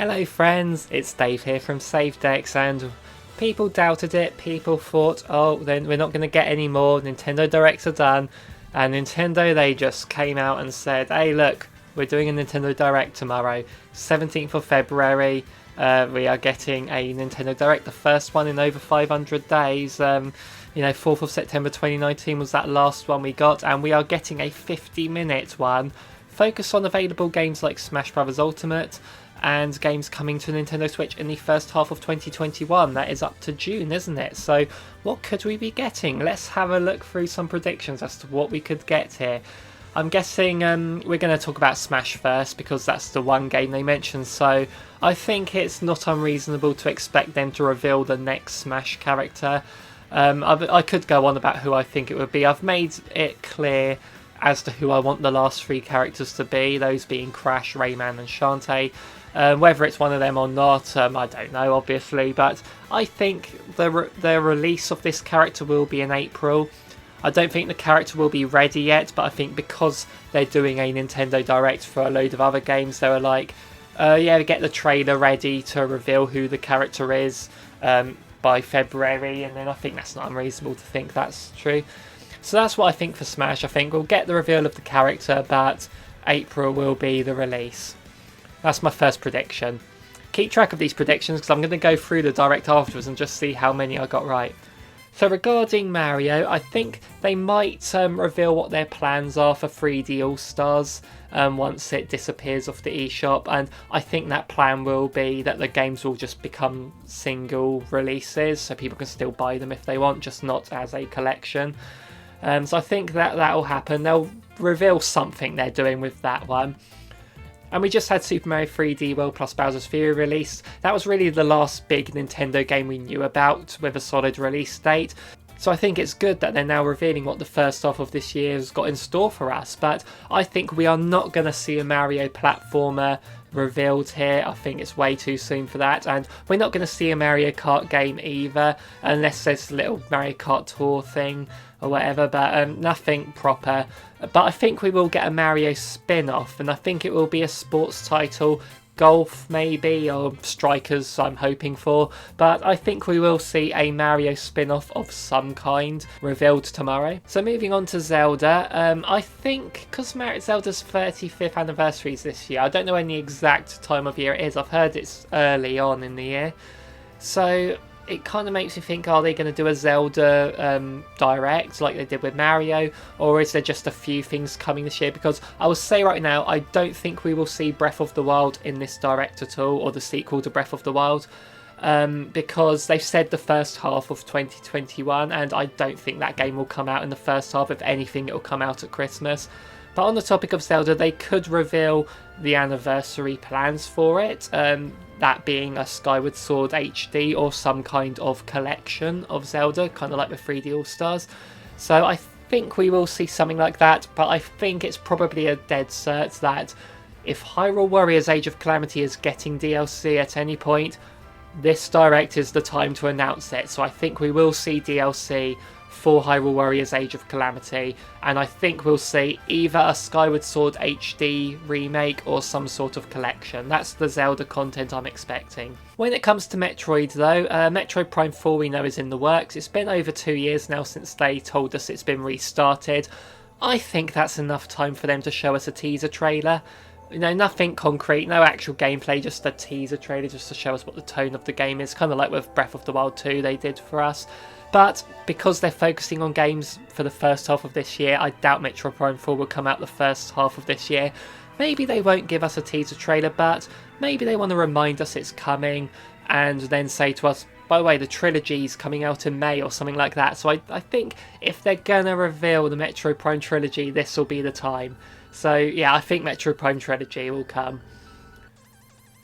Hello friends, it's Dave here from SaveDex, and people doubted it. People thought, oh, then we're not going to get any more. Nintendo Directs are done. And Nintendo, they just came out and said, hey look, we're doing a Nintendo Direct tomorrow, 17th of February. We are getting a Nintendo Direct, the first one in over 500 days. 4th of September 2019 was that last one we got, and we are getting a 50-minute one focused on available games like Smash Bros. Ultimate and games coming to Nintendo Switch in the first half of 2021. That is up to June, isn't it? So what could we be getting? Let's have a look through some predictions as to what we could get here. I'm guessing we're going to talk about Smash first because that's the one game they mentioned, so I think it's not unreasonable to expect them to reveal the next Smash character. I could go on about who I think it would be. I've made it clear as to who I want the last three characters to be, those being Crash, Rayman and Shantae. Whether it's one of them or not, I don't know, obviously, but I think the release of this character will be in April. I don't think the character will be ready yet, but I think because they're doing a Nintendo Direct for a load of other games, they were like, yeah, get the trailer ready to reveal who the character is by February, and then I think that's not unreasonable to think that's true. So that's what I think for Smash. I think we'll get the reveal of the character, but April will be the release. That's my first prediction. Keep track of these predictions because I'm going to go through the Direct afterwards and just see how many I got right. So regarding Mario, I think they might reveal what their plans are for 3D All-Stars once it disappears off the eShop, and I think that plan will be that the games will just become single releases, so people can still buy them if they want, just not as a collection. So I think that will happen. They'll reveal something they're doing with that one. And we just had Super Mario 3D World plus Bowser's Fury released. That was really the last big Nintendo game we knew about with a solid release date. So I think it's good that they're now revealing what the first half of this year has got in store for us. But I think we are not going to see a Mario platformer revealed here. I think it's way too soon for that. And we're not going to see a Mario Kart game either, unless there's a little Mario Kart Tour thing or whatever, but nothing proper. But I think we will get a Mario spin-off, and I think it will be a sports title, golf maybe, or strikers I'm hoping for, but I think we will see a Mario spin-off of some kind revealed tomorrow. So moving on to Zelda, I think because Zelda's 35th anniversary is this year, I don't know when the exact time of year it is, I've heard it's early on in the year, so it kind of makes me think, are they going to do a Zelda Direct like they did with Mario, or is there just a few things coming this year? Because I will say right now, I don't think we will see Breath of the Wild in this Direct at all, or the sequel to Breath of the Wild, because they've said the first half of 2021, and I don't think that game will come out in the first half. If anything, it will come out at Christmas. But on the topic of Zelda, they could reveal the anniversary plans for it, that being a Skyward Sword HD or some kind of collection of Zelda, kind of like the 3D All-Stars. So I think we will see something like that, but I think it's probably a dead cert that if Hyrule Warriors Age of Calamity is getting DLC at any point, this Direct is the time to announce it. So I think we will see DLC for Hyrule Warriors Age of Calamity, and I think we'll see either a Skyward Sword HD remake or some sort of collection. That's the Zelda content I'm expecting. When it comes to Metroid though, Metroid Prime 4 we know is in the works. It's been over 2 years now since they told us it's been restarted. I think that's enough time for them to show us a teaser trailer. You know, nothing concrete, no actual gameplay, just a teaser trailer just to show us what the tone of the game is, kind of like with Breath of the Wild 2 they did for us. But because they're focusing on games for the first half of this year, I doubt Metroid Prime 4 will come out the first half of this year. Maybe they won't give us a teaser trailer, but maybe they want to remind us it's coming and then say to us, by the way, the trilogy's coming out in May or something like that. So I think if they're going to reveal the Metroid Prime trilogy, this will be the time. So yeah, I think Metroid Prime trilogy will come.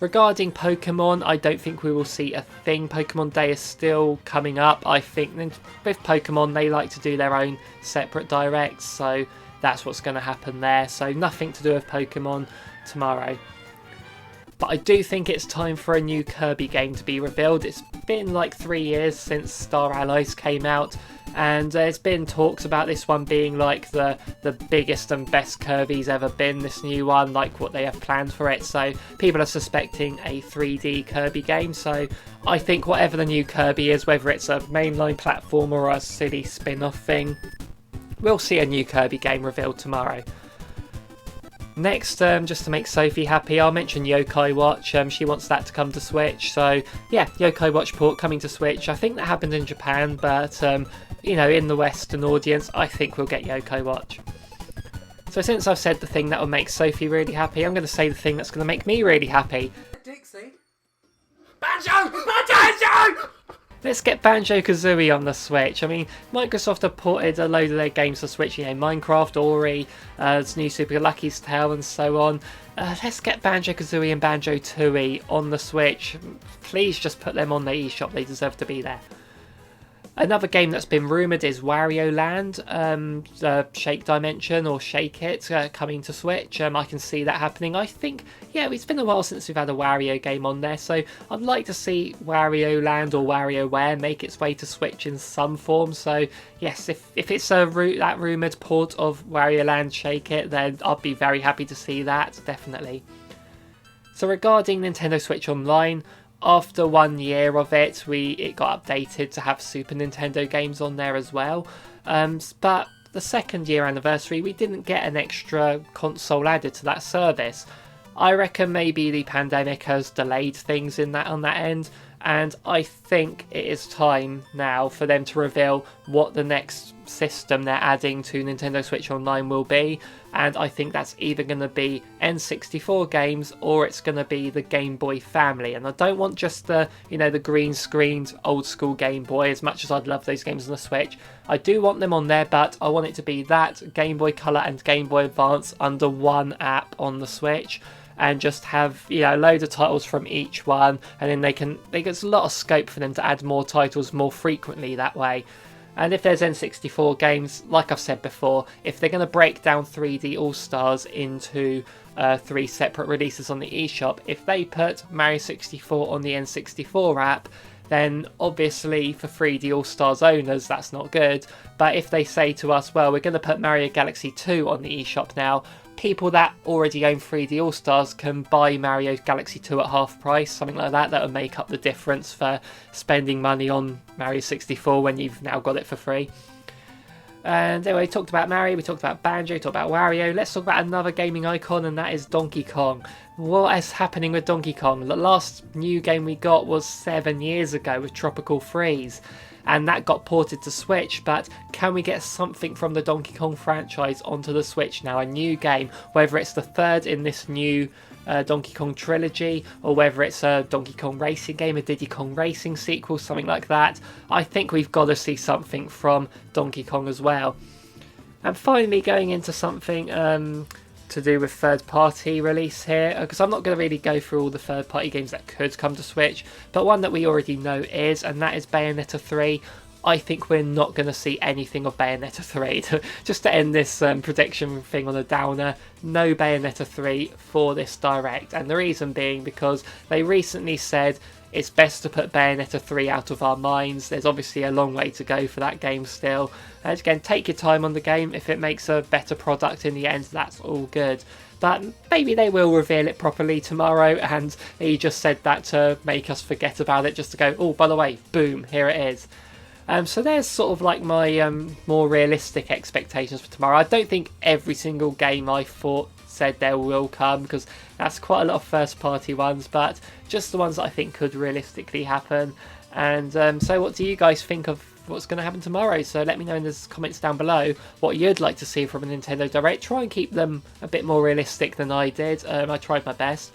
Regarding Pokemon, I don't think we will see a thing. Pokemon Day is still coming up. I think with Pokemon, they like to do their own separate directs, so that's what's going to happen there. So nothing to do with Pokemon tomorrow. But I do think it's time for a new Kirby game to be revealed. It's been like 3 years since Star Allies came out, and there's been talks about this one being like the biggest and best Kirby's ever been, this new one, like what they have planned for it. So people are suspecting a 3D Kirby game, so I think whatever the new Kirby is, whether it's a mainline platform or a silly spin-off thing, we'll see a new Kirby game revealed tomorrow. Next, just to make Sophie happy, I'll mention Yoko Watch. She wants that to come to Switch, so yeah, Yoko Watch port coming to Switch. I think that happened in Japan, but you know, in the Western audience, I think we'll get Yoko Watch. So since I've said the thing that will make Sophie really happy, I'm going to say the thing that's going to make me really happy. Dixie? Banjo! Let's get BanjoKazooie on the Switch. I mean, Microsoft have ported a load of their games to Switch, you know, Minecraft, Ori, new Super Lucky's Tale and so on. Let's get BanjoKazooie and Banjo-Tooie on the Switch. Please just put them on the eShop, they deserve to be there. Another game that's been rumoured is Wario Land, Shake Dimension or Shake It coming to Switch. I can see that happening. I think, yeah, it's been a while since we've had a Wario game on there, so I'd like to see Wario Land or WarioWare make its way to Switch in some form. So yes, if it's that rumoured port of Wario Land Shake It, then I'd be very happy to see that, definitely. So regarding Nintendo Switch Online, after 1 year of it, it got updated to have Super Nintendo games on there as well. But the second year anniversary, we didn't get an extra console added to that service. I reckon maybe the pandemic has delayed things on that end, and I think it is time now for them to reveal what the next system they're adding to Nintendo Switch Online will be, and I think that's either going to be N64 games or it's going to be the Game Boy family. And I don't want just the green screened old school Game Boy, as much as I'd love those games on the Switch. I do want them on there, but I want it to be that, Game Boy Color and Game Boy Advance under one app on the Switch, and just have, you know, loads of titles from each one, and then there's a lot of scope for them to add more titles more frequently that way. And if there's N64 games, like I've said before, if they're going to break down 3D All-Stars into 3 separate releases on the eShop, if they put Mario 64 on the N64 app, then obviously for 3D All-Stars owners that's not good. But if they say to us, well, we're going to put Mario Galaxy 2 on the eShop now, people that already own 3D All-Stars can buy Mario Galaxy 2 at half price, something like that. That would make up the difference for spending money on Mario 64 when you've now got it for free. And anyway, we talked about Mario, we talked about Banjo, we talked about Wario. Let's talk about another gaming icon, and that is Donkey Kong. What is happening with Donkey Kong? The last new game we got was 7 years ago with Tropical Freeze, and that got ported to Switch. But can we get something from the Donkey Kong franchise onto the Switch now? A new game, whether it's the third in this new Donkey Kong trilogy, or whether it's a Donkey Kong Racing game, a Diddy Kong Racing sequel, something like that. I think we've got to see something from Donkey Kong as well. And finally, going into something to do with third-party release here, because I'm not going to really go through all the third-party games that could come to Switch, but one that we already know is, and that is Bayonetta 3. I think we're not going to see anything of Bayonetta 3. Just to end this prediction thing on a downer, no Bayonetta 3 for this Direct. And the reason being because they recently said it's best to put Bayonetta 3 out of our minds. There's obviously a long way to go for that game still. And again, take your time on the game. If it makes a better product in the end, that's all good. But maybe they will reveal it properly tomorrow, and he just said that to make us forget about it, just to go, oh, by the way, boom, here it is. So there's sort of like my more realistic expectations for tomorrow. I don't think every single game I said there will come, because that's quite a lot of first party ones, but just the ones that I think could realistically happen. And so what do you guys think of what's going to happen tomorrow? So let me know in the comments down below what you'd like to see from a Nintendo Direct. Try and keep them a bit more realistic than I did. I tried my best.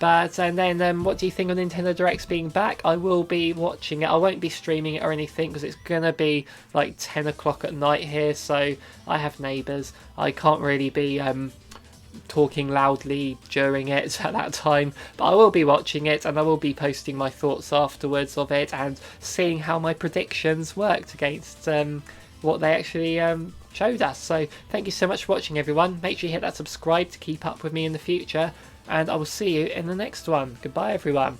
And then what do you think of Nintendo Directs being back? I will be watching it. I won't be streaming it or anything because it's going to be like 10 o'clock at night here, so I have neighbours. I can't really be talking loudly during it at that time, but I will be watching it, and I will be posting my thoughts afterwards of it and seeing how my predictions worked against what they actually showed us. So thank you so much for watching, everyone. Make sure you hit that subscribe to keep up with me in the future, and I will see you in the next one. Goodbye, everyone.